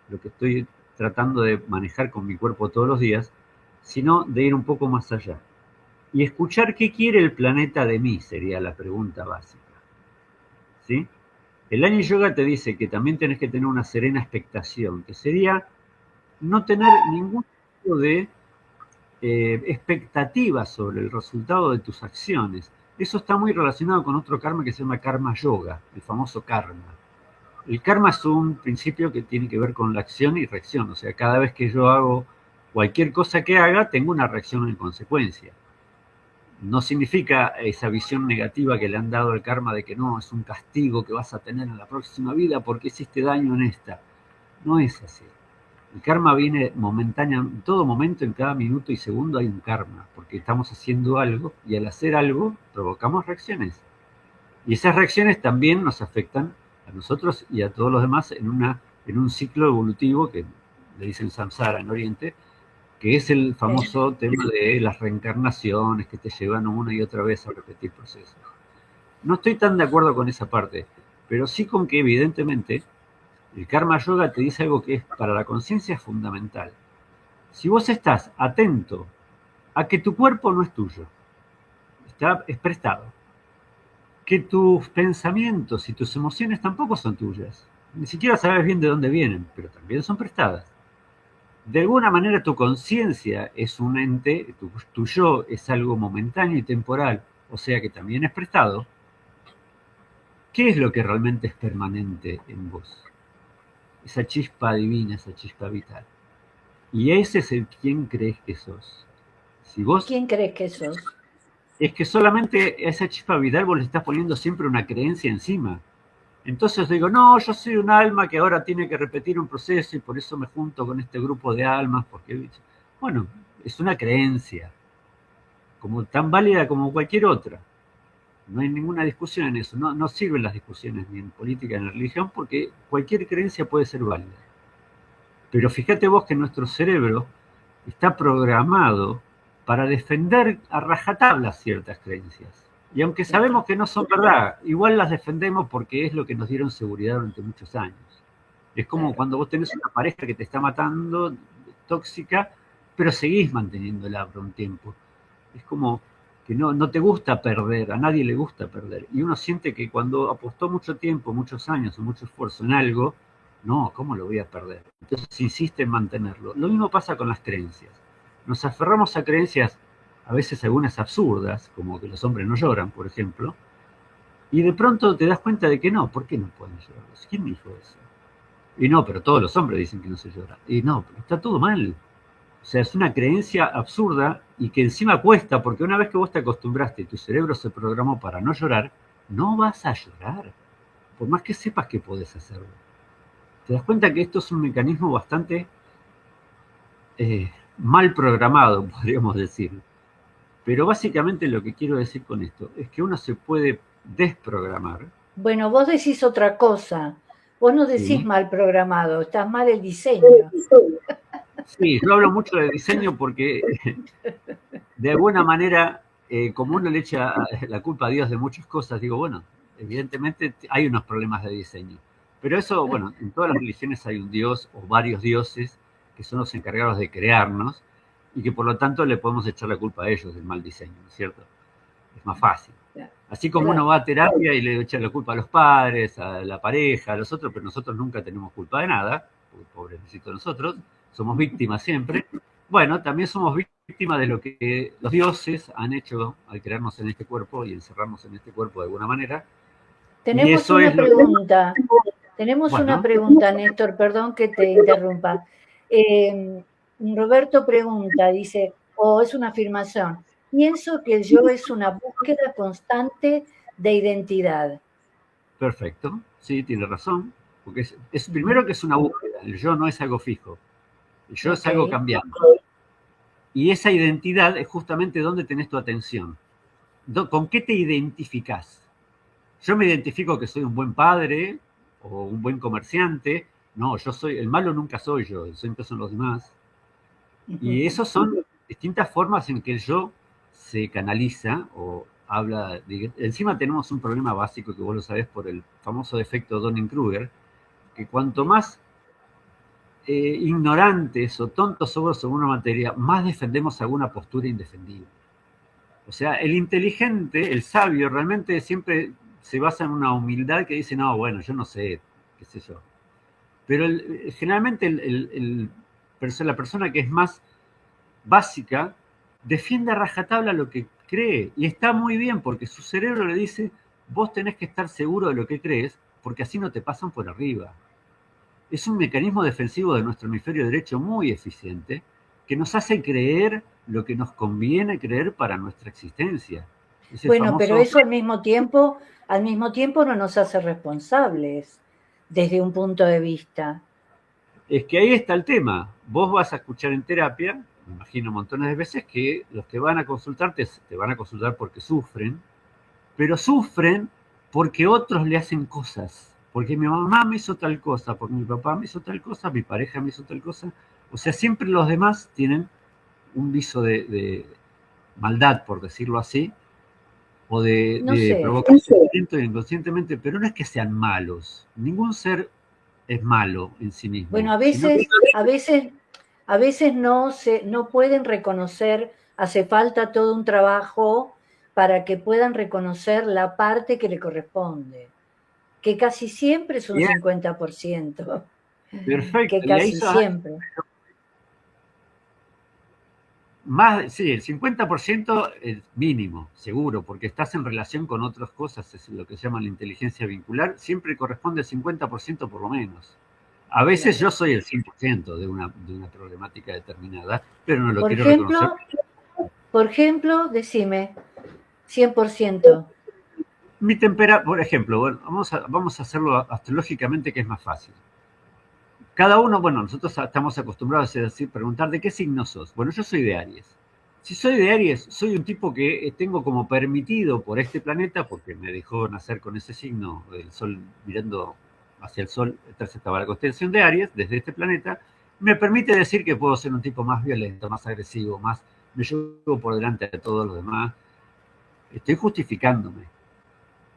lo que estoy tratando de manejar con mi cuerpo todos los días, sino de ir un poco más allá. Y escuchar qué quiere el planeta de mí sería la pregunta básica. ¿Sí? El Año Yoga te dice que también tenés que tener una serena expectación, que sería no tener ningún tipo de expectativa sobre el resultado de tus acciones. Eso está muy relacionado con otro karma que se llama karma yoga, el famoso karma. El karma es un principio que tiene que ver con la acción y reacción. O sea, cada vez que yo hago cualquier cosa que haga, tengo una reacción en consecuencia. No significa esa visión negativa que le han dado al karma de que no, es un castigo que vas a tener en la próxima vida porque hiciste daño en esta. No es así. El karma viene momentáneo, en todo momento, en cada minuto y segundo hay un karma, porque estamos haciendo algo y al hacer algo provocamos reacciones. Y esas reacciones también nos afectan a nosotros y a todos los demás en un ciclo evolutivo que le dicen samsara en Oriente, que es el famoso tema de las reencarnaciones que te llevan una y otra vez a repetir procesos. No estoy tan de acuerdo con esa parte, pero sí con que evidentemente el karma yoga te dice algo que es para la conciencia fundamental. Si vos estás atento a que tu cuerpo no es tuyo, es prestado, que tus pensamientos y tus emociones tampoco son tuyas, ni siquiera sabes bien de dónde vienen, pero también son prestadas. De alguna manera tu conciencia es un ente, tu yo es algo momentáneo y temporal, o sea que también es prestado. ¿Qué es lo que realmente es permanente en vos? Esa chispa divina, esa chispa vital. Y ese es el quién crees que sos. Si vos, ¿Quién crees que sos? es que solamente a esa chispa vital vos le estás poniendo siempre una creencia encima. Entonces digo, no, yo soy un alma que ahora tiene que repetir un proceso y por eso me junto con este grupo de almas, porque, bueno, es una creencia, como tan válida como cualquier otra. No hay ninguna discusión en eso, no sirven las discusiones ni en política ni en religión, porque cualquier creencia puede ser válida. Pero fíjate vos que nuestro cerebro está programado para defender a rajatabla ciertas creencias. Y aunque sabemos que no son verdad, igual las defendemos porque es lo que nos dieron seguridad durante muchos años. Es como cuando vos tenés una pareja que te está matando, tóxica, pero seguís manteniéndola por un tiempo. Es como que no te gusta perder, a nadie le gusta perder. Y uno siente que cuando apostó mucho tiempo, muchos años o mucho esfuerzo en algo, no, ¿cómo lo voy a perder? Entonces insiste en mantenerlo. Lo mismo pasa con las creencias. Nos aferramos a creencias, a veces algunas absurdas, como que los hombres no lloran, por ejemplo, y de pronto te das cuenta de que no, ¿por qué no pueden llorar? ¿Quién dijo eso? Y no, pero todos los hombres dicen que no se llora. Y no, pero está todo mal. O sea, es una creencia absurda y que encima cuesta, porque una vez que vos te acostumbraste y tu cerebro se programó para no llorar, no vas a llorar, por más que sepas que podés hacerlo. Te das cuenta que esto es un mecanismo bastante mal programado, podríamos decir. Pero básicamente lo que quiero decir con esto es que uno se puede desprogramar. Bueno, vos decís otra cosa. Vos no decís Sí. mal programado, estás mal el diseño. Sí, yo hablo mucho de diseño porque de alguna manera, como uno le echa la culpa a Dios de muchas cosas, digo, bueno, evidentemente hay unos problemas de diseño. Pero eso, bueno, en todas las religiones hay un Dios o varios dioses que son los encargados de crearnos y que por lo tanto le podemos echar la culpa a ellos del mal diseño, ¿no es cierto? Es más fácil. Así como uno va a terapia y le echa la culpa a los padres, a la pareja, a los otros, pero nosotros nunca tenemos culpa de nada, porque pobrecito nosotros, somos víctimas siempre. Bueno, también somos víctimas de lo que los dioses han hecho al crearnos en este cuerpo y encerrarnos en este cuerpo de alguna manera. Tenemos una pregunta. Tenemos una pregunta, Néstor, perdón que te interrumpa. Roberto pregunta, dice, es una afirmación, pienso que el yo es una búsqueda constante de identidad. Perfecto, sí, tiene razón, porque es primero que es una búsqueda, el yo no es algo fijo, el yo es algo cambiante. Y esa identidad es justamente donde tenés tu atención. ¿Con qué te identificás? Yo me identifico que soy un buen padre o un buen comerciante. No, yo soy, el malo nunca soy yo, siempre son los demás. Y esas son distintas formas en que el yo se canaliza o habla, encima tenemos un problema básico que vos lo sabés por el famoso efecto Dunning-Kruger, que cuanto más ignorantes o tontos somos sobre una materia, más defendemos alguna postura indefendible. O sea, el inteligente, el sabio, realmente siempre se basa en una humildad que dice, no, bueno, yo no sé, qué sé yo. Pero generalmente la persona que es más básica defiende a rajatabla lo que cree. Y está muy bien porque su cerebro le dice, vos tenés que estar seguro de lo que crees porque así no te pasan por arriba. Es un mecanismo defensivo de nuestro hemisferio derecho muy eficiente que nos hace creer lo que nos conviene creer para nuestra existencia. Bueno, pero eso al mismo tiempo no nos hace responsables desde un punto de vista. Es que ahí está el tema. Vos vas a escuchar en terapia, me imagino montones de veces, que los que van a consultarte te van a consultar porque sufren, pero sufren porque otros le hacen cosas. Porque mi mamá me hizo tal cosa, porque mi papá me hizo tal cosa, mi pareja me hizo tal cosa. O sea, siempre los demás tienen un viso de maldad, por decirlo así, o de provocar sufrimiento inconscientemente, pero no es que sean malos. Ningún ser es malo en sí mismo. Bueno, a veces no pueden reconocer, hace falta todo un trabajo para que puedan reconocer la parte que le corresponde, que casi siempre es un 50%. Perfecto. Que casi siempre. Más, sí, el 50% es mínimo, seguro, porque estás en relación con otras cosas, es lo que se llama la inteligencia vincular, siempre corresponde al 50% por lo menos. A veces yo soy el 100% de una problemática determinada, pero no lo quiero reconocer. Por ejemplo, decime, 100%. Por ejemplo, bueno, vamos a hacerlo astrológicamente, que es más fácil. Cada uno, bueno, nosotros estamos acostumbrados a decir, preguntar de qué signo sos. Bueno, yo soy de Aries. Si soy de Aries, soy un tipo que tengo como permitido por este planeta, porque me dejó nacer con ese signo, el Sol mirando hacia el Sol, entonces estaba la constelación de Aries, desde este planeta, me permite decir que puedo ser un tipo más violento, más agresivo, me llevo por delante de todos los demás. Estoy justificándome.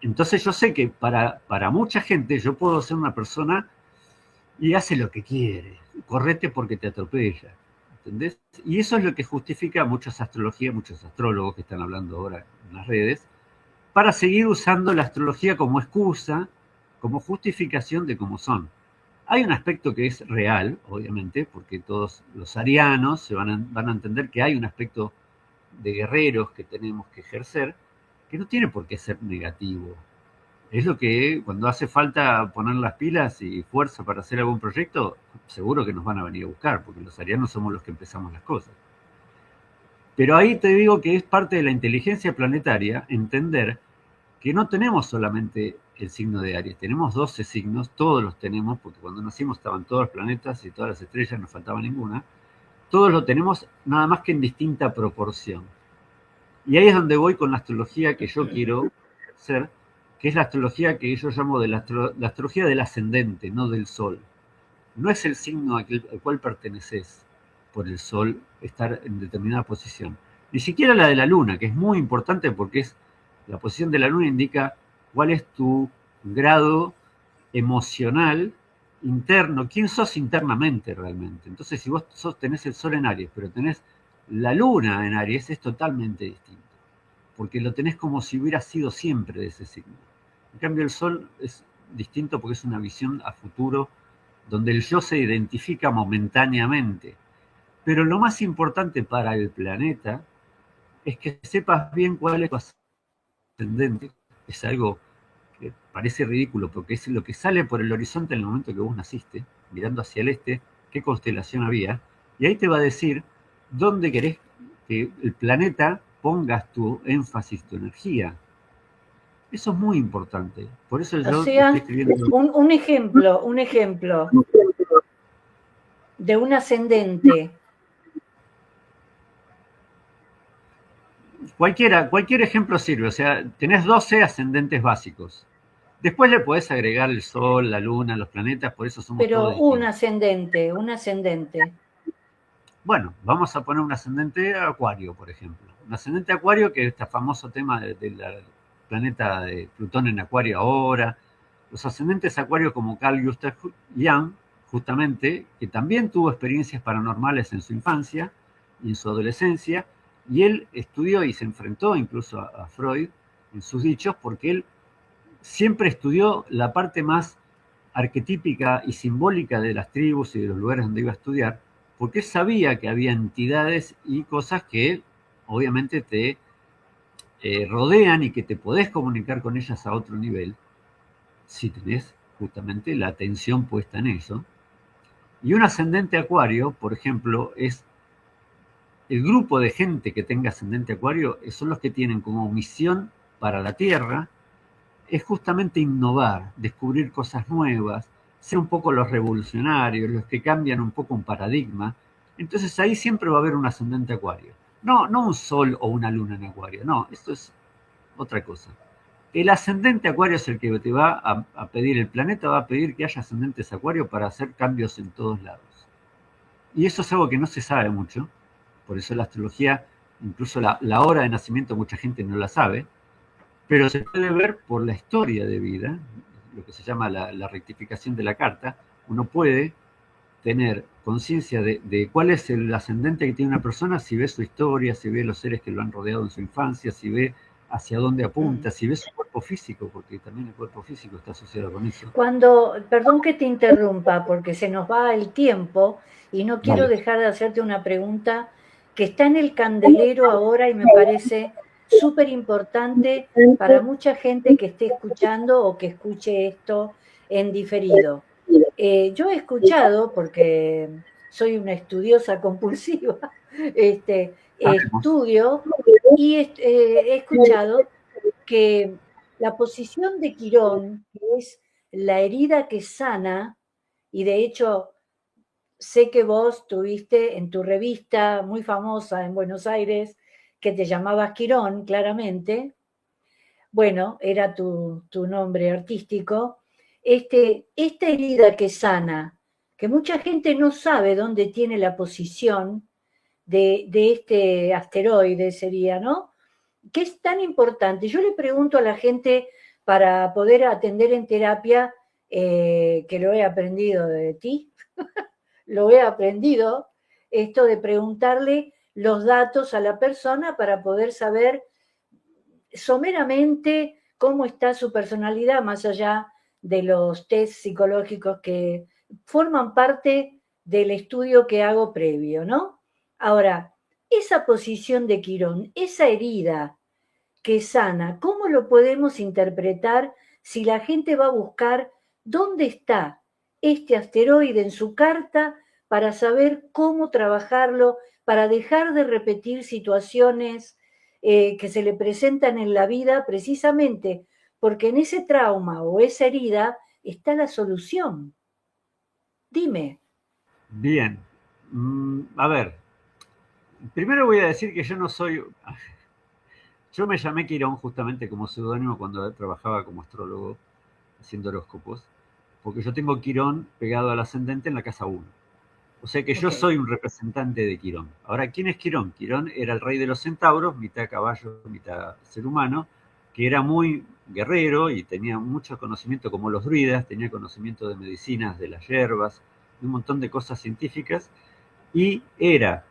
Entonces yo sé que para mucha gente yo puedo ser una persona y hace lo que quiere, correte porque te atropella, ¿entendés? Y eso es lo que justifica muchas astrologías, muchos astrólogos que están hablando ahora en las redes, para seguir usando la astrología como excusa, como justificación de cómo son. Hay un aspecto que es real, obviamente, porque todos los arianos van a entender que hay un aspecto de guerreros que tenemos que ejercer, que no tiene por qué ser negativo. Es lo que cuando hace falta poner las pilas y fuerza para hacer algún proyecto, seguro que nos van a venir a buscar, porque los arianos somos los que empezamos las cosas. Pero ahí te digo que es parte de la inteligencia planetaria entender que no tenemos solamente el signo de Aries, tenemos 12 signos, todos los tenemos, porque cuando nacimos estaban todos los planetas y todas las estrellas, no faltaba ninguna. Todos lo tenemos, nada más que en distinta proporción. Y ahí es donde voy con la astrología que yo quiero hacer, que es la astrología que yo llamo de la astrología del ascendente, no del sol. No es el signo al cual perteneces por el sol estar en determinada posición. Ni siquiera la de la luna, que es muy importante porque la posición de la luna indica cuál es tu grado emocional interno, quién sos internamente realmente. Entonces, si vos tenés el sol en Aries, pero tenés la luna en Aries, es totalmente distinto, porque lo tenés como si hubiera sido siempre de ese signo. En cambio, el sol es distinto porque es una visión a futuro, donde el yo se identifica momentáneamente. Pero lo más importante para el planeta es que sepas bien cuál es tu ascendente. Es algo que parece ridículo, porque es lo que sale por el horizonte en el momento que vos naciste, mirando hacia el este, qué constelación había, y ahí te va a decir dónde querés que el planeta pongas tu énfasis, tu energía. Eso es muy importante. Por eso yo estoy escribiendo. Un ejemplo de un ascendente. Cualquier ejemplo sirve. O sea, tenés 12 ascendentes básicos. Después le podés agregar el sol, la luna, los planetas, por eso somos Pero todos distintos. un ascendente. bueno, vamos a poner un ascendente Acuario, por ejemplo. Un ascendente Acuario, que es este famoso tema del planeta de Plutón en Acuario ahora. Los ascendentes Acuario como Carl Gustav Jung, justamente, que también tuvo experiencias paranormales en su infancia y en su adolescencia, y él estudió y se enfrentó incluso a Freud en sus dichos, porque él siempre estudió la parte más arquetípica y simbólica de las tribus y de los lugares donde iba a estudiar, porque él sabía que había entidades y cosas que obviamente te rodean y que te podés comunicar con ellas a otro nivel, si tenés justamente la atención puesta en eso. Y un ascendente Acuario, por ejemplo, es el grupo de gente que tenga ascendente Acuario, son los que tienen como misión para la Tierra, es justamente innovar, descubrir cosas nuevas, ser un poco los revolucionarios, los que cambian un poco un paradigma. Entonces ahí siempre va a haber un ascendente Acuario. No un sol o una luna en Acuario, no, esto es otra cosa. El ascendente Acuario es el que te va a pedir, el planeta va a pedir que haya ascendentes Acuario para hacer cambios en todos lados. Y eso es algo que no se sabe mucho, por eso la astrología, incluso la hora de nacimiento mucha gente no la sabe, pero se puede ver por la historia de vida, lo que se llama la rectificación de la carta. Uno puede tener conciencia de cuál es el ascendente que tiene una persona si ve su historia, si ve los seres que lo han rodeado en su infancia, si ve hacia dónde apunta, si ve su cuerpo físico, porque también el cuerpo físico está asociado con eso. Perdón que te interrumpa, porque se nos va el tiempo y no quiero Vale. dejar de hacerte una pregunta que está en el candelero ahora y me parece súper importante para mucha gente que esté escuchando o que escuche esto en diferido. Yo he escuchado, porque soy una estudiosa compulsiva, estudio y he escuchado que la posición de Quirón, que es la herida que sana, y de hecho sé que vos tuviste en tu revista muy famosa en Buenos Aires, que te llamabas Quirón, claramente, bueno, era tu nombre artístico, esta herida que sana, que mucha gente no sabe dónde tiene la posición de este asteroide, sería, ¿no? ¿Qué es tan importante? Yo le pregunto a la gente para poder atender en terapia, que lo he aprendido de ti, lo he aprendido, esto de preguntarle los datos a la persona para poder saber someramente cómo está su personalidad, más allá de los test psicológicos que forman parte del estudio que hago previo, ¿no? Ahora, esa posición de Quirón, esa herida que sana, ¿cómo lo podemos interpretar si la gente va a buscar dónde está este asteroide en su carta para saber cómo trabajarlo, para dejar de repetir situaciones que se le presentan en la vida precisamente porque en ese trauma o esa herida está la solución? Dime. Bien. A ver, primero voy a decir que yo no soy... Yo me llamé Quirón justamente como seudónimo cuando trabajaba como astrólogo haciendo horóscopos, porque yo tengo Quirón pegado al ascendente en la casa 1. O sea que yo Ok. soy un representante de Quirón. Ahora, ¿quién es Quirón? Quirón era el rey de los centauros, mitad caballo, mitad ser humano, que era muy guerrero y tenía mucho conocimiento, como los druidas, tenía conocimiento de medicinas, de las hierbas, de un montón de cosas científicas, y era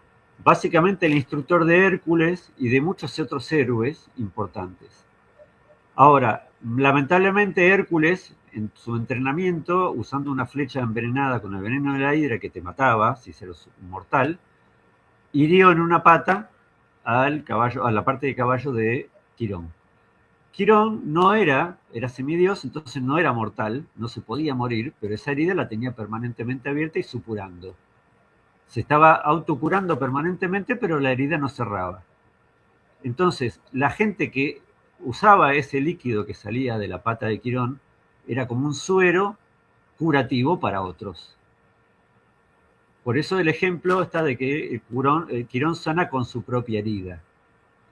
básicamente el instructor de Hércules y de muchos otros héroes importantes. Ahora, lamentablemente Hércules, en su entrenamiento, usando una flecha envenenada con el veneno de la hidra que te mataba, si eras mortal, hirió en una pata al caballo, a la parte de caballo de Quirón. Quirón no era semidios, entonces no era mortal, no se podía morir, pero esa herida la tenía permanentemente abierta y supurando. Se estaba autocurando permanentemente, pero la herida no cerraba. Entonces, la gente que usaba ese líquido que salía de la pata de Quirón era como un suero curativo para otros. Por eso el ejemplo está de que Quirón sana con su propia herida.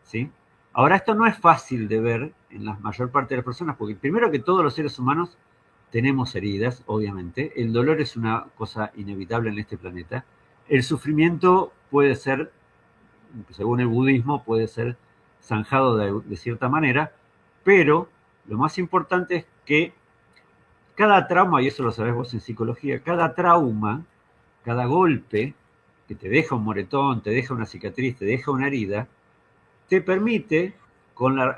¿Sí? Ahora, esto no es fácil de ver en la mayor parte de las personas, porque primero que todos los seres humanos tenemos heridas, obviamente. El dolor es una cosa inevitable en este planeta. El sufrimiento puede ser, según el budismo, puede ser zanjado de cierta manera, pero lo más importante es que cada trauma, y eso lo sabés vos en psicología, cada trauma, cada golpe que te deja un moretón, te deja una cicatriz, te deja una herida, te permite,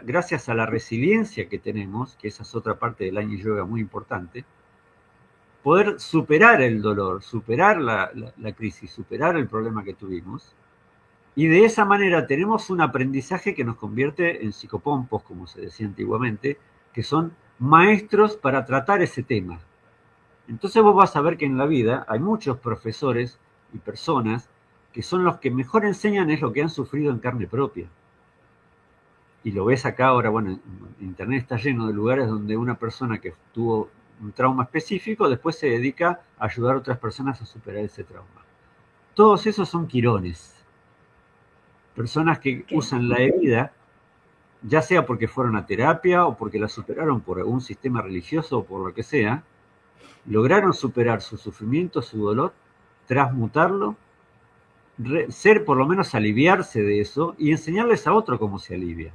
gracias a la resiliencia que tenemos, que esa es otra parte del Año Yoga muy importante, poder superar el dolor, superar la crisis, superar el problema que tuvimos, y de esa manera tenemos un aprendizaje que nos convierte en psicopompos, como se decía antiguamente, que son maestros para tratar ese tema. Entonces vos vas a ver que en la vida hay muchos profesores y personas que son los que mejor enseñan es lo que han sufrido en carne propia. Y lo ves acá ahora, bueno, Internet está lleno de lugares donde una persona que tuvo un trauma específico después se dedica a ayudar a otras personas a superar ese trauma. Todos esos son quirones. Personas que usan la herida, ya sea porque fueron a terapia o porque la superaron por algún sistema religioso o por lo que sea, lograron superar su sufrimiento, su dolor, transmutarlo, ser por lo menos aliviarse de eso y enseñarles a otro cómo se alivia.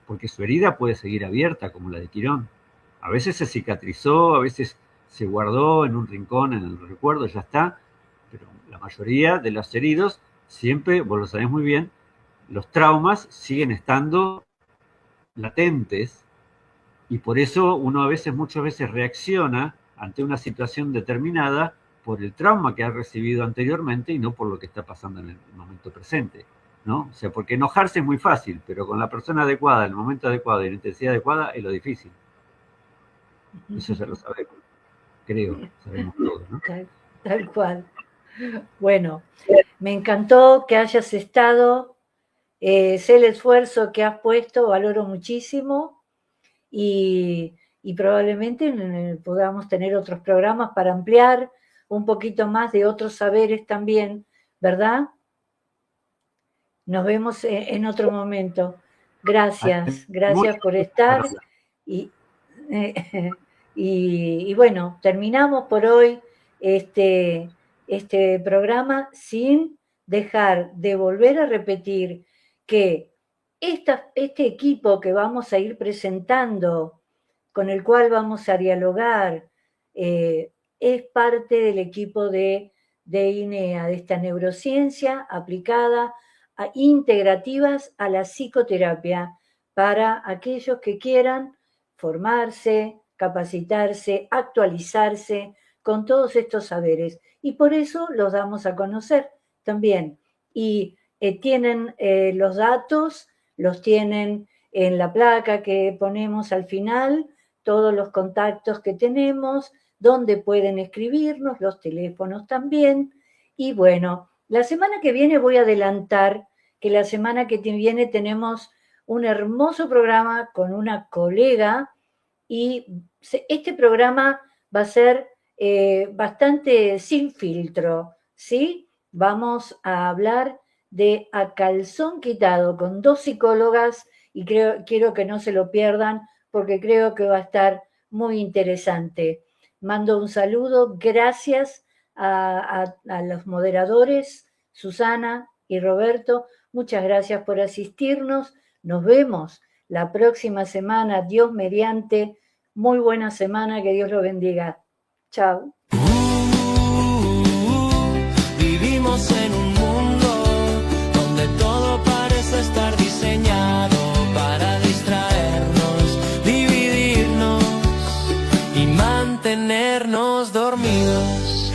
Porque su herida puede seguir abierta como la de Quirón. A veces se cicatrizó, a veces se guardó en un rincón, en el recuerdo, ya está. Pero la mayoría de los heridos, siempre, vos lo sabés muy bien, los traumas siguen estando latentes y por eso uno muchas veces reacciona ante una situación determinada por el trauma que ha recibido anteriormente y no por lo que está pasando en el momento presente, ¿no? O sea, porque enojarse es muy fácil, pero con la persona adecuada, en el momento adecuado y en la intensidad adecuada es lo difícil. Eso ya lo sabemos, creo, sabemos todos, ¿no? Tal cual. Bueno, me encantó que hayas estado, sé el esfuerzo que has puesto, valoro muchísimo y probablemente podamos tener otros programas para ampliar un poquito más de otros saberes también, ¿verdad? Nos vemos en otro momento. Gracias por estar y bueno, terminamos por hoy este programa sin dejar de volver a repetir que este equipo que vamos a ir presentando, con el cual vamos a dialogar, es parte del equipo de INEA, de esta neurociencia aplicada a integrativas a la psicoterapia para aquellos que quieran formarse, capacitarse, actualizarse con todos estos saberes. Y por eso los damos a conocer también. Y tienen los datos, los tienen en la placa que ponemos al final, todos los contactos que tenemos, donde pueden escribirnos, los teléfonos también. Y bueno, la semana que viene voy a adelantar que la semana que viene tenemos un hermoso programa con una colega y este programa va a ser bastante sin filtro, ¿sí? Vamos a hablar de A Calzón Quitado con dos psicólogas y quiero que no se lo pierdan porque creo que va a estar muy interesante. Mando un saludo, gracias a los moderadores, Susana y Roberto, muchas gracias por asistirnos, nos vemos la próxima semana, Dios mediante, muy buena semana, que Dios lo bendiga. Chao. Vivimos en un mundo donde todo parece estar diseñado para distraernos, dividirnos y mantenernos dormidos.